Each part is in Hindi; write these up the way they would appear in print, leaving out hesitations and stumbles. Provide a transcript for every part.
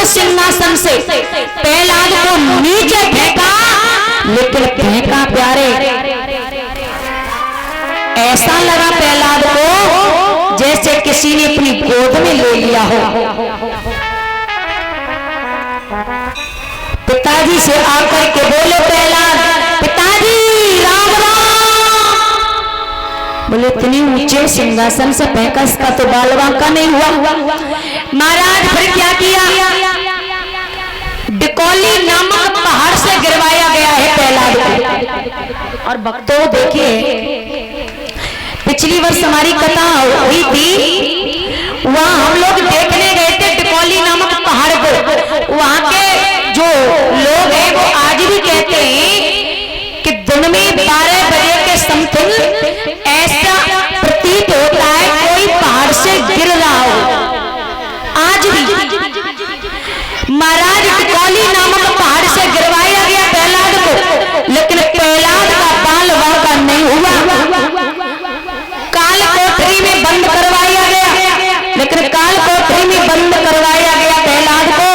सिंहासन से प्रहलाद को नीचे फेंका, लेकिन फेंका प्यारे ऐसा लगा प्रहलाद को जैसे किसी ने अपनी गोद में ले लिया हो। पिताजी से आकर के बोले प्रहलाद, पिताजी राम राम। बोले इतनी ऊंचे सिंहासन से फेंका, इसका तो बालवा का नहीं हुआ। महाराज फिर क्या किया, डिकोली नामक पहाड़ से गिरवाया गया है प्रहलाद को। और भक्तों देखिए, पिछली वर्ष हमारी कथा हुई थी, वहां हम लोग देखने गए थे डिकोली नामक पहाड़ को। वहां के जो लोग हैं वो आज भी कहते हैं कि दिन में 12 बजे के समथिंग ऐसा प्रतीत होता है कोई पहाड़ से गिर रहा हो। आज भी महाराज डिकोली नामक पहाड़ से गिरवाया गया प्रहलाद को, लेकिन प्रहलाद का बाल वहां का नहीं हुआ। काल कोठरी में बंद करवाया गया, लेकिन काल कोठरी में बंद करवाया गया प्रहलाद को।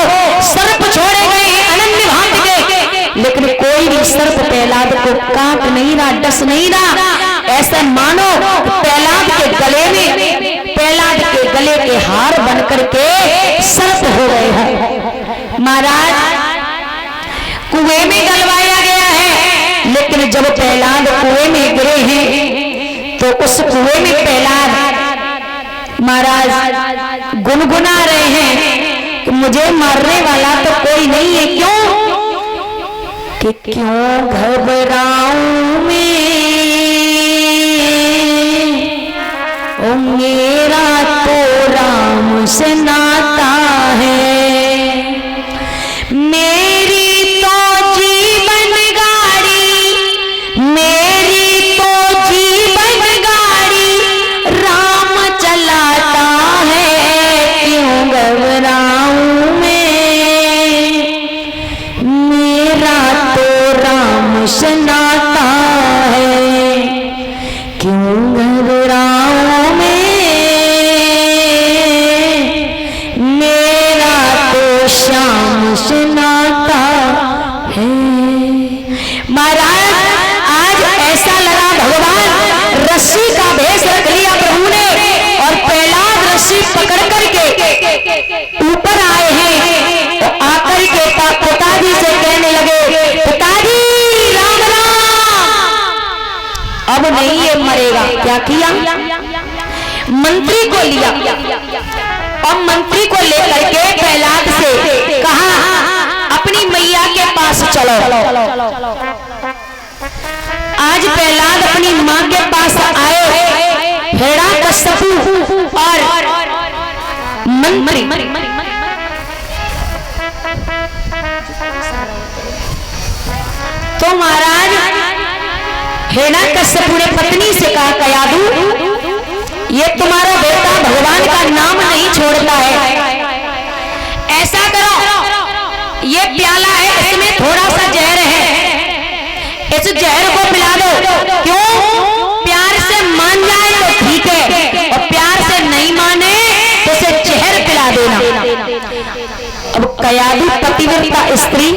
सर्प छोड़े गए अनन्य भांति के, लेकिन कोई भी सर्प प्रहलाद को काट नहीं रहा, डस नहीं रहा। ऐसा मानो प्रहलाद के गले में, प्रहलाद के गले के हार बनकर के सर्प हो गए हैं। महाराज कुएं में डलवाया गया है, लेकिन जब प्रहलाद कुएं में गिरे हैं तो उस कुएं में प्रहलाद महाराज गुनगुना रहे हैं कि मुझे मारने वाला तो कोई नहीं है। क्यों कि क्यों घबराऊं मैं, ओ मेरा तो राम से नाता है। मेरी तो जीवन गाड़ी, मेरी तो जीवन गाड़ी राम चलाता है। क्यों घबराऊं मैं, मेरा तो राम से नाता है। क्यों घबराऊं मैं, मेरा तो श्याम से नाता है। महाराज आज ऐसा लगा भगवान रस्सी का भेष रख लिया प्रभु ने, और प्रहलाद रस्सी पकड़ करके ऊपर आए हैं। तो आकर के पिताजी से कहने लगे, पिताजी राम राम। अब नहीं ये मरेगा। क्या किया, मंत्री को लिया और मंत्री को लेकर के प्रहलाद से कहा अपनी मैया के पास चलो। आज प्रहलाद अपनी मां के पास आए, हिरण्यकश्यप और मंत्री। तो महाराज हिरण्यकश्यप ने पत्नी से कहा, कयाधु ये तुम्हारा बेटा भगवान का नाम नहीं छोड़ता है, ऐसा करो ये प्याला है, इसमें थोड़ा सा जहर है, इस जहर को पिला दो। क्यों, प्यार से मान जाए तो ठीक है, और प्यार से नहीं माने तो इसे जहर पिला देना। अब कयाधु पतिव्रता स्त्री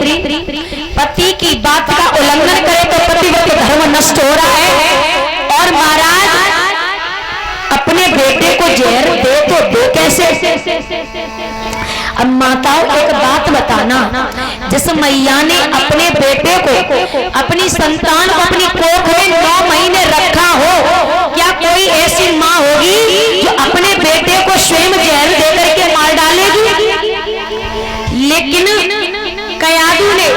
पति की बात का उल्लंघन करे तो पतिव्रत धर्म नष्ट हो रहा है। और महाराज अपने बेटे को जहर दे तो दे कैसे। अब माताओं एक बात बताना, जिस मैया ने अपने बेटे को, अपनी संतान को अपनी कोख में 9 महीने रखा हो, क्या कोई ऐसी माँ होगी जो अपने बेटे को स्वयं जहर दे करके मार डालेगी। लेकिन कयाधु ने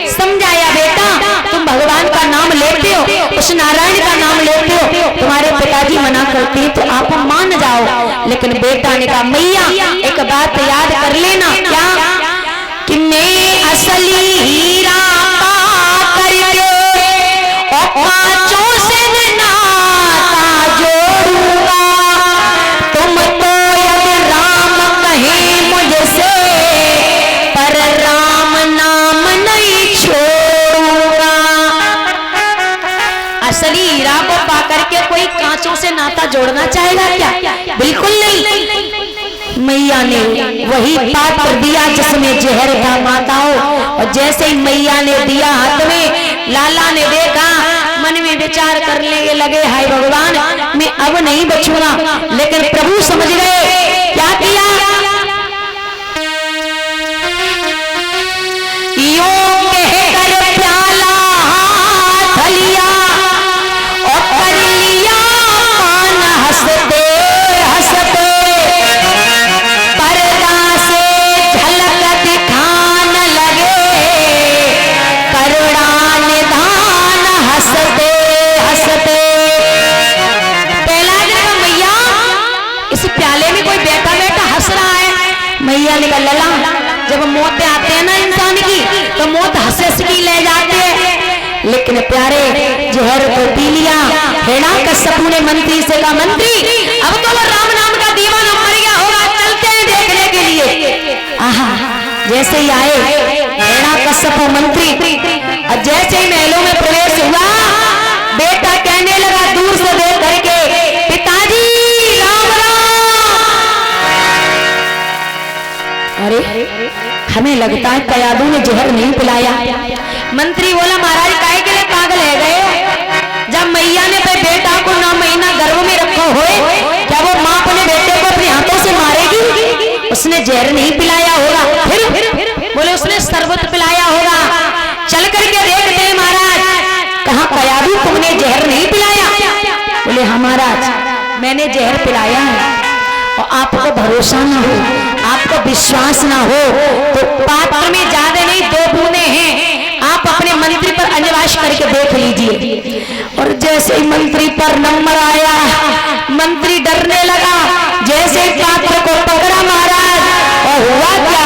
समझाया, बेटा तुम भगवान का नाम लेते हो, उस नारायण का नाम लेते हो, तुम्हारे पिताजी मना करते हैं तो आप मान जाओ। लेकिन बेटा ने कहा, मैया एक बात याद कर लेना, क्या कि मैं असली हीरा पा करके और पांचों से नाता जोड़ूंगा। तुम तो अब राम कहे मुझसे, पर राम नाम नहीं छोड़ूंगा। असली हीरा को पाकर के कोई कांचों से नाता जोड़ना चाहेगा क्या? बिल्कुल नहीं। मैया ने वही पात्र दिया जिसमें जहर माताओं। और जैसे ही मैया ने दिया हाथ में, लाला ने देखा, मन में विचार करने लगे, हाय भगवान मैं अब नहीं बचूंगा। लेकिन प्रभु समझ गए, क्या किया, यूं कहकर प्याला हाथ लिया और कर लिया पान हंसते हंसते, पर्दा से झलक दिखान लगे, करुणा निधान हंसते हंसते। पहला दिन मैया इस प्याले में कोई बैठा बैठा हंस रहा है। मैया ने कहा, लला जब मौत आते हैं ना इंसान की, तो मौत हंस हंस के ले जाते हैं। लेकिन प्यारे जहर को पी लिया। हिरण्यकश्यप ने मंत्री से कहा, मंत्री अब तो वो राम नाम का दीवाना मर गया होगा, चलते हैं देखने के लिए। आहा, जैसे ही आए हिरण्यकश्यप मंत्री, और जैसे ही महलों में प्रवेश हुआ, बेटा कहने लगा दूर से देख करके, पिताजी राम राम। अरे हमें लगता है कयादू ने जहर नहीं पिलाया। मंत्री बोला, महाराज काहे के लिए पागल है गए, जब मैया ने अपने बेटा को 9 महीना गर्भ में रखा होए, क्या वो माँ अपने बेटे को अपने हाथों से मारेगी? उसने जहर नहीं पिलाया होगा। फिर बोले उसने शरबत पिलाया होगा। चल करके देखते हैं महाराज। कहा, कयादू तुमने जहर नहीं पिलाया? बोले हाँ महाराज मैंने जहर पिलाया है। और आपको भरोसा ना हो, आपको विश्वास ना हो, तो पात्र में ज्यादा नहीं 2 बूंदे हैं, आप अपने मंत्री पर अन्यवास करके देख लीजिए। और जैसे ही मंत्री पर नंबर आया, मंत्री डरने लगा। जैसे ही पात्र को पकड़ा महाराज, और हुआ क्या,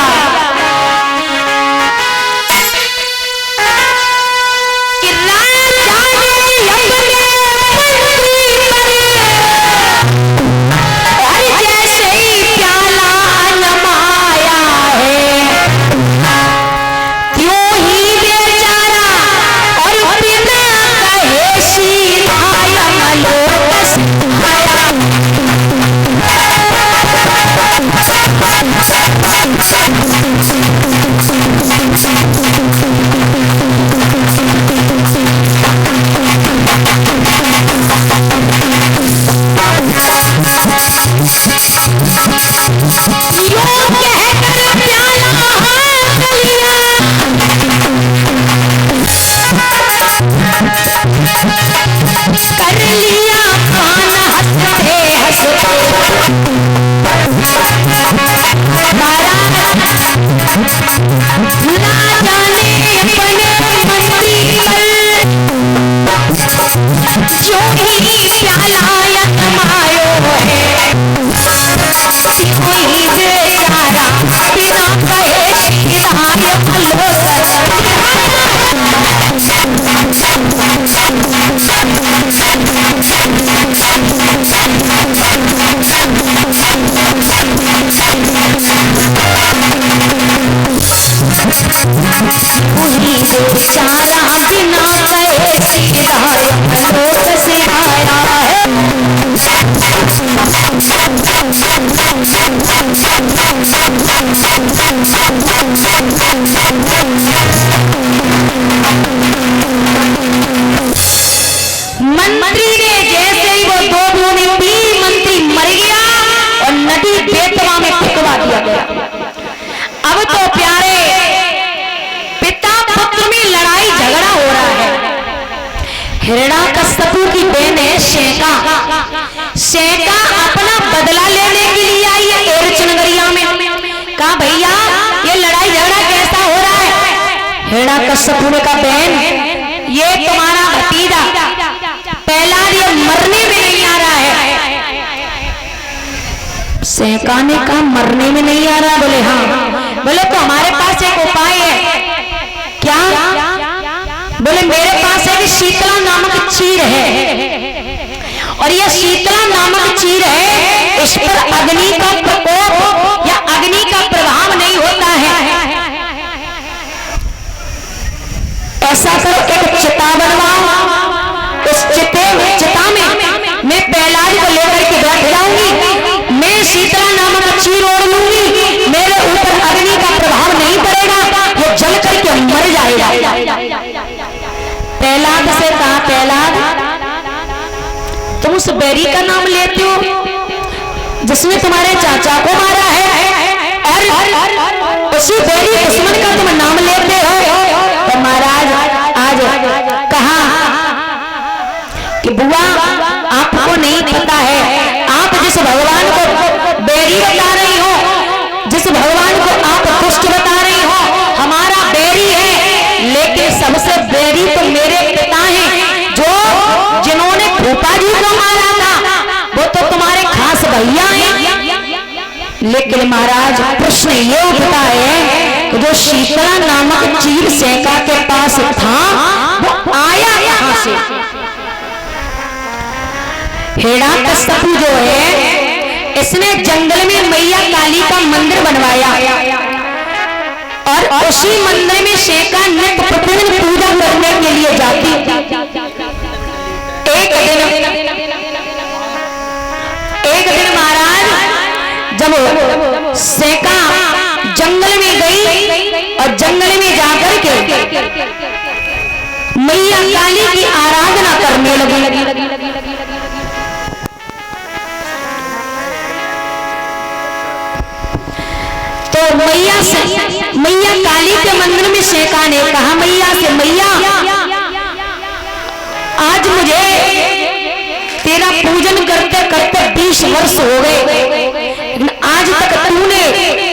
हिरण्यकश्यप की बहन है शेका। शेका अपना बदला लेने के लिए आई है एरच नगरिया में। कहा भैया ये लड़ाई झगड़ा कैसा हो रहा है? हिरण्यकश्यप ने कहा बहन ये तुम्हारा भतीजा प्रहलाद ये मरने में नहीं आ रहा है। शेका ने कहा मरने में नहीं आ रहा? बोले हाँ। बोले तो हमारे पास एक उपाय है। क्या? बोले मेरे पास एक शीतला नामक चीर है और यह शीतला नामक चीर है, इस पर अग्नि का प्रकोप या अग्नि का प्रभाव नहीं होता है। ऐसा करो एक चिता बनवाओ, उस चिता में मैं प्रहलाद को लेकर के बैठ जाऊंगी, मैं शीतला नामक चीर ओढ़ लूंगी, मेरे ऊपर अग्नि का प्रभाव नहीं पड़ेगा, ये प्रहलाद से कहा, प्रहलाद तुम उस बैरी का नाम लेते हो जिसने तुम्हारे चाचा को मारा है, और उसी बैरी दुश्मन का तुम नाम लेते हो। तो महाराज आज कहा कि बुआ आपको नहीं पता है, आप जिस भगवान को बैरी बता रही हो, जिस भगवान को आप दुष्ट बता रही हो, हमारा बैरी है, लेकिन सबसे बैरी तो मेरे पिता हैं, जो जिन्होंने भूपा जी को मारा था, वो तो तुम्हारे खास भैया हैं। लेकिन महाराज प्रश्न ये उठता है कि जो शीतला नामक चीर सेका के पास था, वो आया कहां से? हिरण्यकश्यप जो है, इसने जंगल में मैया काली का मंदिर बनवाया, और उसी मंदिर में सेका नित्य प्रतिदिन पूजा करने के लिए जाती। एक दिन महाराज जब सेका जंगल में गई और जंगल में जाकर के मैया काली की आराधना करने लगी। तो मैया काली के मंदिर में सेका ने कहा मैया से, मैया आज मुझे तेरा पूजन करते करते 20 वर्ष हो गए, आज तक तूने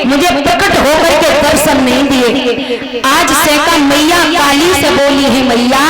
मुझे प्रकट होकर के दर्शन नहीं दिए। आज सेका मैया काली से बोली है, मैया